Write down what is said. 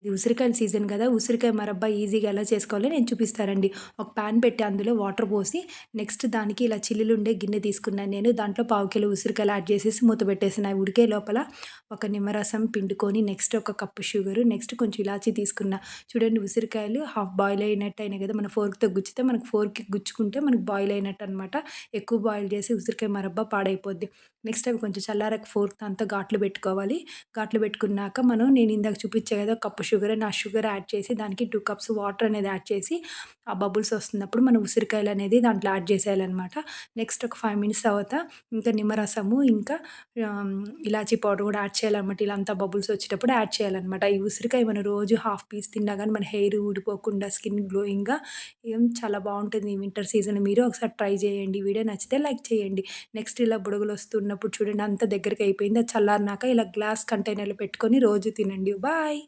ఇది ఉసిరికాయల సీజన్ గదా! ఉసిరికాయ మరబ్బా ఈజీగా ఎలా చేసుకోవాలో నేను చూపిస్తానండి. ఒక పాన్ పెట్టి అందులో వాటర్ పోసి నెక్స్ట్ దానికి ఇలా చిల్లులుండే గిన్నె తీసుకున్నాను నేను. దాంట్లో పావు కిలో ఉసిరికాయలు యాడ్ చేసేసి మూత పెట్టేసాను. అవి ఉడికే లోపల ఒక నిమ్మరసం పిండుకొని నెక్స్ట్ ఒక కప్పు షుగరు, నెక్స్ట్ కొంచెం ఇలాచీ తీసుకున్నా. చూడండి ఉసిరికాయలు హాఫ్ బాయిల్ అయినట్టు అయినాయి గదా! మన ఫోర్క్‌తో గుచ్చితే మనకు ఫోర్క్‌కి గుచ్చుకుంటే మనకు బాయిల్ అయినట్టనమాట. ఎక్కువ బాయిల్ చేసి ఉసిరికాయ మరబ్బా పాడైపోద్ది. నెక్స్ట్ అవి కొంచెం చల్లారాక ఫోర్క్‌తో అంతా ఘాట్లు పెట్టుకోవాలి. ఘాట్లు పెట్టుకున్నాక నేను ఇందాక చూపిచ్చా గదా! కప్పు షుగర్ ఆ షుగర్ యాడ్ చేసి దానికి 2 కప్స్ వాటర్ అనేది యాడ్ చేసి ఆ బబుల్స్ వస్తున్నప్పుడు మనం ఉసిరికాయలనేది దాంట్లో యాడ్ చేసేయాలనమాట. నెక్స్ట్ ఒక 5 మినిట్స్ తర్వాత ఇంకా నిమ్మరసము ఇంకా ఆహ్, ఇలాచీ పౌడర్ గూడా యాడ్ చేయాలనమాట. ఇలా అంతా బబుల్స్ వచ్చేటప్పుడు యాడ్ చేయాలనమాట. ఈ ఉసిరికాయ మనం రోజు హాఫ్ పీస్ తిన్నా గానీ మన హెయిర్ ఊడిపోకుండా స్కిన్ గ్లోయింగ్‌గా చాలా బావుంటుంది ఈ వింటర్ సీజన్. మీరు ఒకసారి ట్రై చేయండి. వీడియో నచ్చితే లైక్ చేయండి. నెక్స్ట్ ఇలా బుడగలొస్తున్నప్పుడు చూడండి అంతా దగ్గరకయిపోయింది. అది చల్లారినాక ఇలా గ్లాస్ కంటైనర్‌లో పెట్టుకొని రోజు తినండి. బాయ్.